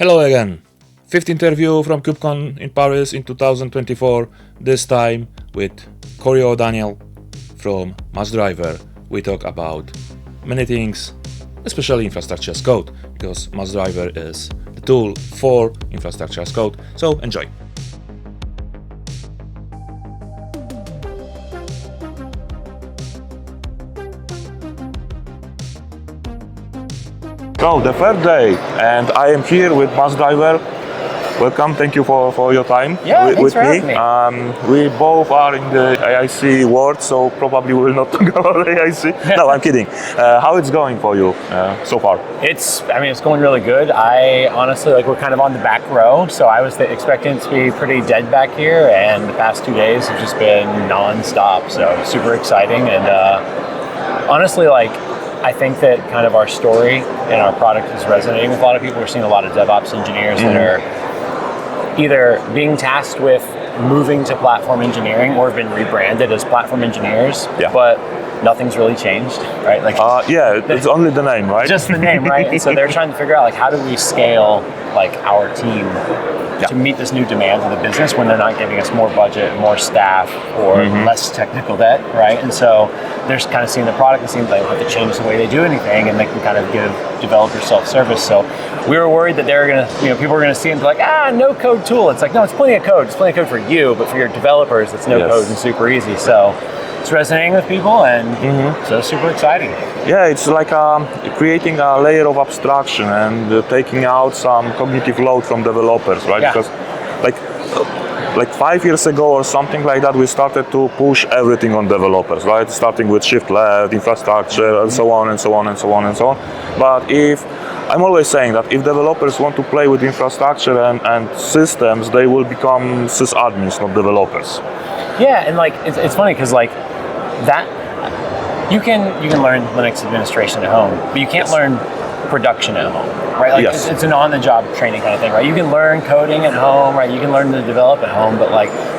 Hello again. Fifth interview from KubeCon in Paris in 2024, this time with Cory or Daniel from massdriver. We talk about many things, especially infrastructure as code, because massdriver is the tool for infrastructure as code. So enjoy. So the third day, and I am here with massdriver. Welcome, thank you for your time with me. We both are in the IaC world, so probably we will not talk about IaC. No, I'm kidding. How it's going for you so far? It's going really good. I honestly, we're kind of on the back row, so I was expecting it to be pretty dead back here, and the past 2 days have just been non-stop, so super exciting. And honestly, I think that kind of our story and our product is resonating with a lot of people. We're seeing a lot of DevOps engineers that are either being tasked with moving to platform engineering or have been rebranded as platform engineers, but nothing's really changed, right? It's only the name, right? Just the name, right? And so they're trying to figure out how do we scale our team to meet this new demand of the business when they're not giving us more budget, more staff, or less technical debt, right? And so they're just kind of seeing the product and seeing they don't have to change the way they do anything, and they can kind of give developers self-service. So we were worried that they're gonna, people were gonna see it and be like, no code tool. It's like, no, it's plenty of code. It's plenty of code for you, but for your developers, it's no code and super easy. So it's resonating with people, and so it's super exciting. Yeah, it's like creating a layer of abstraction and taking out some cognitive load from developers, right? Because like 5 years ago or something like that, we started to push everything on developers, right? Starting with shift left, infrastructure, and so on and so on and so on and so on. But I'm always saying that if developers want to play with infrastructure and systems, they will become sysadmins, not developers. Yeah, and it's funny because that you can learn Linux administration at home, but you can't learn production at home, right? It's an on-the-job training kind of thing, right? You can learn coding at home, right? You can learn to develop at home, but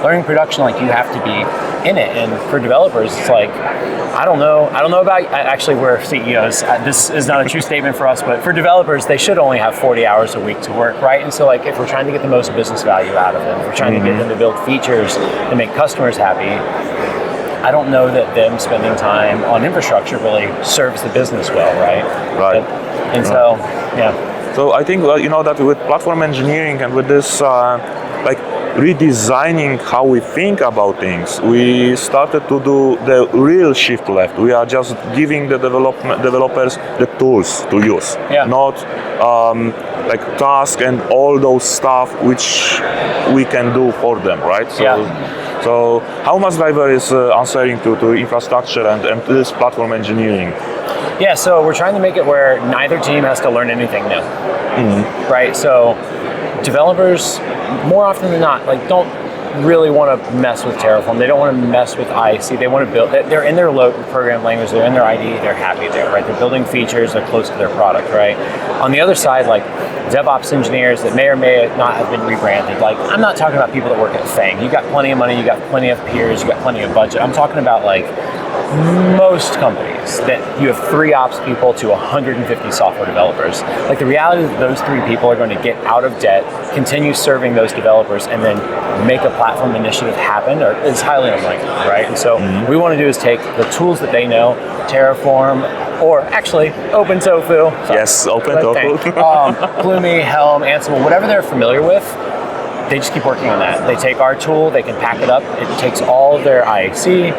learning production, you have to be in it. And for developers, it's I don't know about, actually we're CEOs. This is not a true statement for us, but for developers, they should only have 40 hours a week to work, right? And so if we're trying to get the most business value out of them, if we're trying to get them to build features and make customers happy, I don't know that them spending time on infrastructure really serves the business well, right? Right. And so, So I think that with platform engineering and with this redesigning how we think about things, we started to do the real shift left. We are just giving the developers the tools to use, not task and all those stuff which we can do for them, right? So how massdriver is answering to infrastructure and this platform engineering? Yeah, so we're trying to make it where neither team has to learn anything new, right? So developers, more often than not, don't really want to mess with Terraform. They don't want to mess with IaC. They want to build. They're in their program language. They're in their IDE. They're happy there, right? They're building features. They're close to their product, right? On the other side, DevOps engineers that may or may not have been rebranded. I'm not talking about people that work at FANG. You got plenty of money. You got plenty of peers. You got plenty of budget. I'm talking about most companies that you have 3 ops people to 150 software developers. The reality is that those 3 people are going to get out of debt, continue serving those developers, and then make a platform initiative happen, or it's highly unlikely, right? And so what we want to do is take the tools that they know, Terraform, or actually OpenTofu. Yes, OpenTofu. Plumi, Helm, Ansible, whatever they're familiar with, they just keep working on that. They take our tool, they can pack it up. It takes all of their IaC,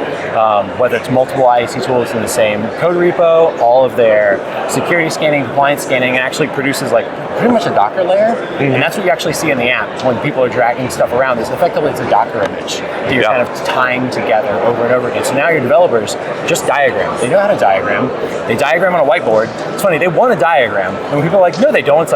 whether it's multiple IaC tools in the same code repo, all of their security scanning, compliance scanning, and actually produces pretty much a Docker layer. And that's what you actually see in the app when people are dragging stuff around. It's effectively a Docker image that you're kind of tying together over and over again. So now your developers just diagram. They know how to diagram. They diagram on a whiteboard. It's funny, they want a diagram. And when people are no, they don't. It's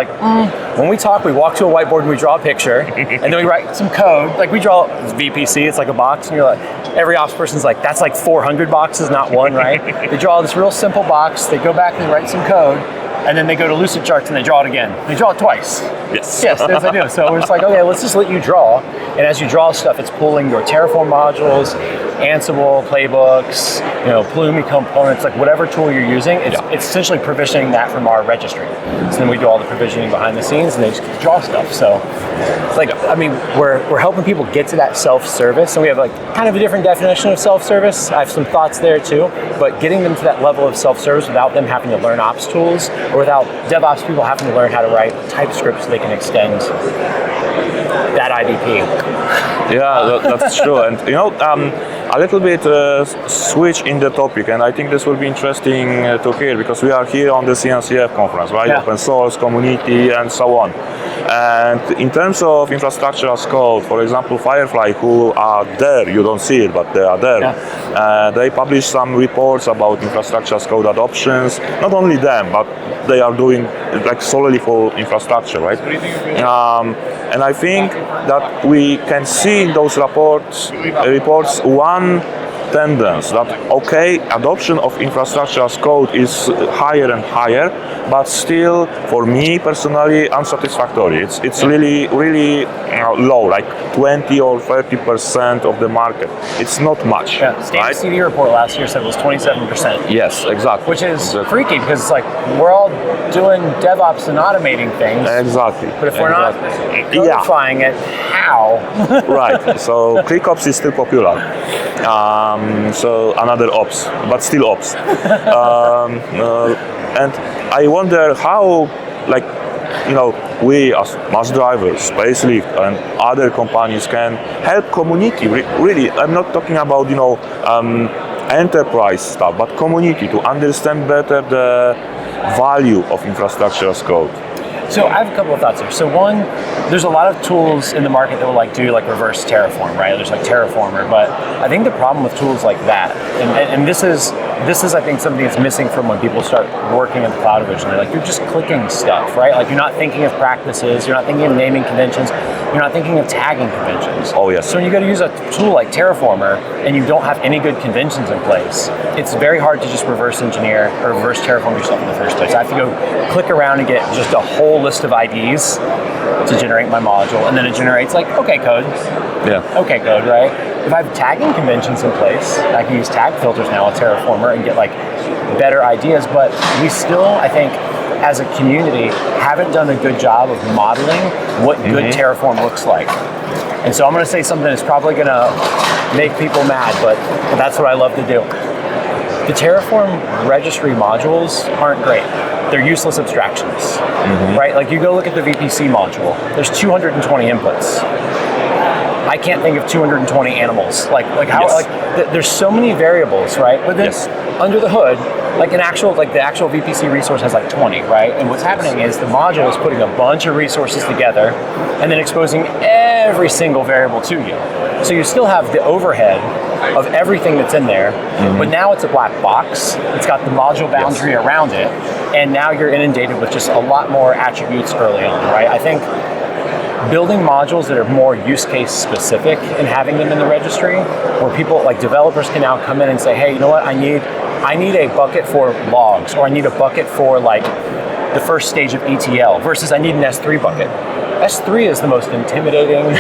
when we talk, we walk to a whiteboard and we draw a picture, and then we write some code. We draw VPC, it's a box, and you're every ops person's that's 400 boxes, not one, right? They draw this real simple box, they go back and they write some code, and then they go to Lucid Charts and they draw it again. They draw it twice. Yes. Yes, as I do. So we're just okay, let's just let you draw. And as you draw stuff, it's pulling your Terraform modules, Ansible playbooks, Pulumi components, like whatever tool you're using, it's essentially provisioning that from our registry. So then we do all the provisioning behind the scenes, and they just draw stuff. So, we're helping people get to that self-service, and we have like kind of a different definition of self-service. I have some thoughts there too, but getting them to that level of self-service without them having to learn ops tools, or without DevOps people having to learn how to write TypeScript so they can extend that IDP. Yeah, that's true. And a little bit switch in the topic, and I think this will be interesting to hear, because we are here on the CNCF conference, right? Yeah. Open source, community, and so on. And in terms of infrastructure as code, for example, Firefly, who are there, you don't see it, but they are there. Yeah. They publish some reports about infrastructure as code adoptions. Not only them, but they are doing like solely for infrastructure, right? And I think that we can see in those reports one tendency that adoption of infrastructure as code is higher and higher, but still, for me personally, unsatisfactory. It's really low, like 20 or 30% of the market. It's not much. Yeah, State CD report last year said it was 27%. Yes, exactly. Which is freaky, because it's like we're all doing DevOps and automating things. Exactly. But if we're not codifying it, how? Right. So ClickOps is still popular. So another ops, but still ops. And I wonder how, we as massdriver, Spacelift, and other companies can help community. Really, I'm not talking about enterprise stuff, but community, to understand better the value of infrastructure as code. So I have a couple of thoughts here. So one, there's a lot of tools in the market that will do reverse Terraform, right? There's Terraformer, but I think the problem with tools like that, and this is I think something that's missing from when people start working in the cloud originally. You're just clicking stuff, right? You're not thinking of practices, you're not thinking of naming conventions, you're not thinking of tagging conventions. Oh yes. So when you go to use a tool like Terraformer and you don't have any good conventions in place, it's very hard to just reverse engineer or reverse Terraform yourself in the first place. I have to go click around and get just a whole list of IDs to generate my module, and then it generates OK code. Yeah. OK code, right? If I have tagging conventions in place, I can use tag filters now with Terraformer and get better ideas, but we still, I think, as a community, haven't done a good job of modeling what good Terraform looks like. And so I'm going to say something that's probably going to make people mad, but that's what I love to do. The Terraform registry modules aren't great. They're useless abstractions, right? You go look at the VPC module, there's 220 inputs. I can't think of 220 animals. There's so many variables, right? But then under the hood, the actual VPC resource has 20, right? And what's happening is the module is putting a bunch of resources together and then exposing every single variable to you. So you still have the overhead of everything that's in there, but now it's a black box. It's got the module boundary around it, and now you're inundated with just a lot more attributes early on, right? I think building modules that are more use case specific and having them in the registry, where people developers can now come in and say, hey, you know what, I need a bucket for logs, or I need a bucket for the first stage of ETL versus I need an S3 bucket. S3 is the most intimidating.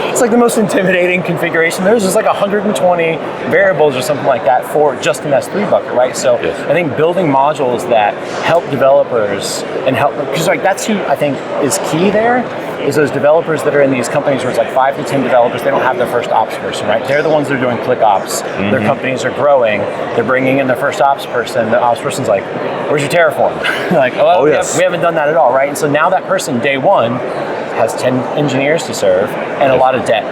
It's the most intimidating configuration. There's just 120 variables or something like that for just an S3 bucket, right? So I think building modules that help developers and help, because that's who I think is key there, is those developers that are in these companies where it's 5 to 10 developers, they don't have their first ops person, right? They're the ones that are doing click ops. Their companies are growing. They're bringing in their first ops person. The ops person's where's your Terraform? We haven't done that at all, right? And so now that person, day one, has 10 engineers to serve and a lot of debt,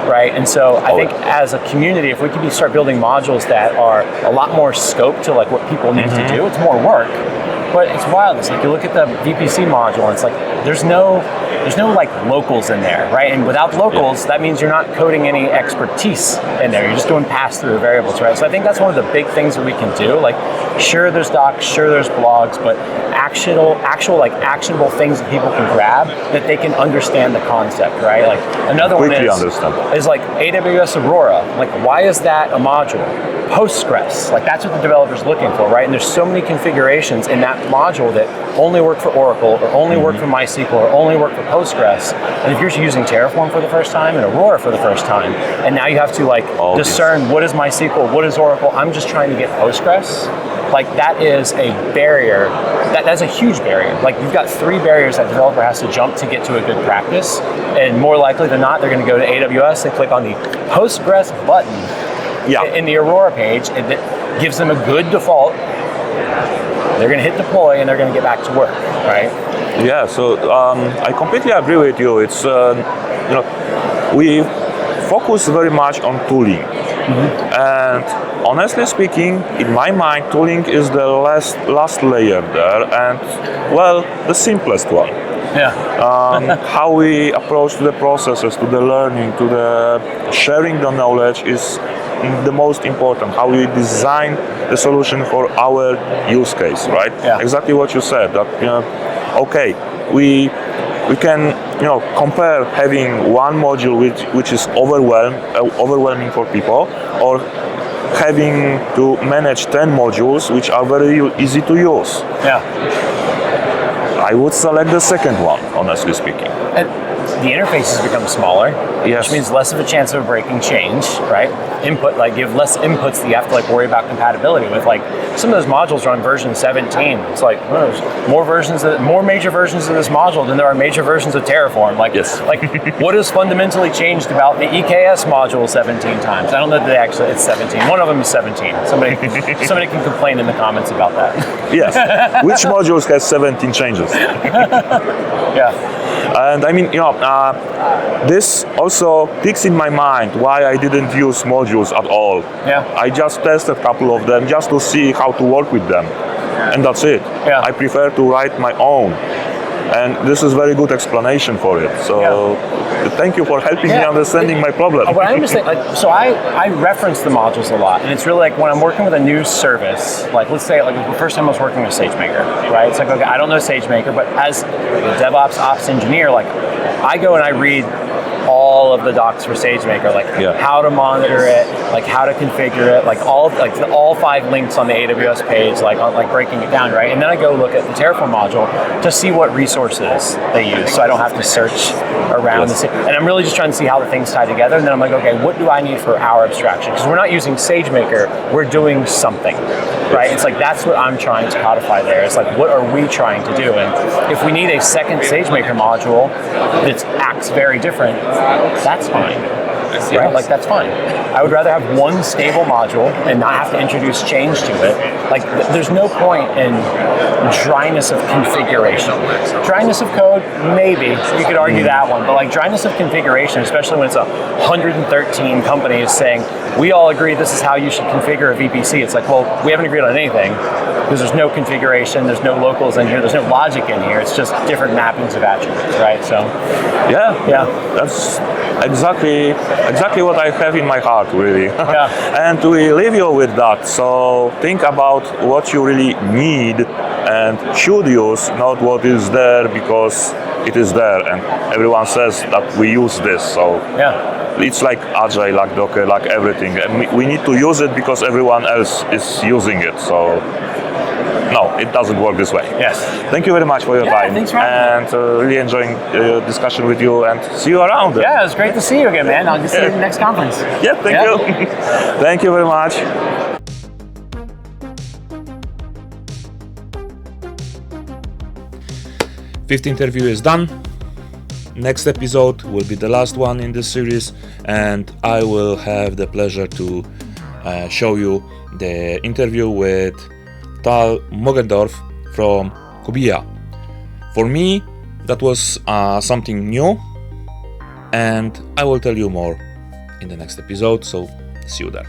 right? And so I think as a community, if we could start building modules that are a lot more scope to what people need to do, it's more work. But it's wild. It's you look at the VPC module, and it's there's no locals in there, right? And without locals, that means you're not coding any expertise in there. You're just doing pass-through variables, right? So I think that's one of the big things that we can do. Sure, there's docs, sure, there's blogs, but actual like actionable things that people can grab that they can understand the concept, right? Like another one is like AWS Aurora. Like, why is that a module? Postgres, like that's what the developer's looking for, right? And there's so many configurations in that module that only work for Oracle or only work for MySQL or only work for Postgres. And if you're using Terraform for the first time and Aurora for the first time, and now you have to like discern what is MySQL, what is Oracle, I'm just trying to get Postgres. Like that is a barrier, that's a huge barrier. Like you've got 3 barriers that developer has to jump to get to a good practice. And more likely than not, they're gonna go to AWS and click on the Postgres button in the Aurora page, and it gives them a good default. They're going to hit deploy and they're going to get back to work, right? Yeah, so I completely agree with you. It's we focus very much on tooling, and honestly speaking, in my mind, tooling is the last layer there, and well, the simplest one. Yeah. How we approach to the processes, to the learning, to the sharing the knowledge is the most important. How we design the solution for our use case, right? Yeah. Exactly what you said. That okay, we can compare having one module which is overwhelming for people, or having to manage 10 modules which are very easy to use. Yeah. I would select the second one, honestly speaking. And the interfaces become smaller, yes. Which means less of a chance of breaking change, right? Input, like you have less inputs that you have to like worry about compatibility with. Like some of those modules are on version 17. It's like there's more major versions of this module than there are major versions of Terraform. Like, yes. Like what has fundamentally changed about the EKS module 17 times? I don't know that it's 17. One of them is 17. Somebody can complain in the comments about that. Yes. Which modules has 17 changes? Yeah. And I mean, this also picks in my mind why I didn't use modules at all. Yeah. I just tested a couple of them just to see how to work with them. And that's it. Yeah. I prefer to write my own. And this is very good explanation for it. So thank you for helping me understanding my problem. What I understand, so I reference the modules a lot, and it's really like when I'm working with a new service, like let's say like the first time I was working with SageMaker, right? It's like, okay, I don't know SageMaker, but as a DevOps ops engineer, like I go and I read all of the docs for SageMaker, like how to monitor it, like how to configure it, like all 5 links on the AWS page, like breaking it down, right? And then I go look at the Terraform module to see what resources they use, so I don't have to search around the same. And I'm really just trying to see how the things tie together. And then I'm like, okay, what do I need for our abstraction? Because we're not using SageMaker, we're doing something, right? It's like that's what I'm trying to codify there. It's like, what are we trying to do? And if we need a second SageMaker module that acts very different, that's fine, right? Like that's fine. I would rather have one stable module and not have to introduce change to it. Like there's no point in dryness of configuration. Dryness of code, maybe you could argue that one, but like dryness of configuration, especially when it's 113 companies saying we all agree this is how you should configure a VPC. It's like, well, we haven't agreed on anything because there's no configuration, there's no locals in here, there's no logic in here. It's just different mappings of attributes, right? So yeah, that's exactly what I have in my heart, really. And we leave you with that. So think about what you really need and should use, not what is there because it is there and everyone says that we use this. So it's like Agile, like Docker, like everything. And we need to use it because everyone else is using it. So no, it doesn't work this way. Yes. Thank you very much for your time. Thanks for having me. And really enjoying discussion with you and see you around. Yeah, it was great to see you again, man. I'll just see you at the next conference. Yeah, thank you. Thank you very much. Fifth interview is done. Next episode will be the last one in this series, and I will have the pleasure to show you the interview with Tal Mogendorf from Kubia. For me, that was something new, and I will tell you more in the next episode, so see you there.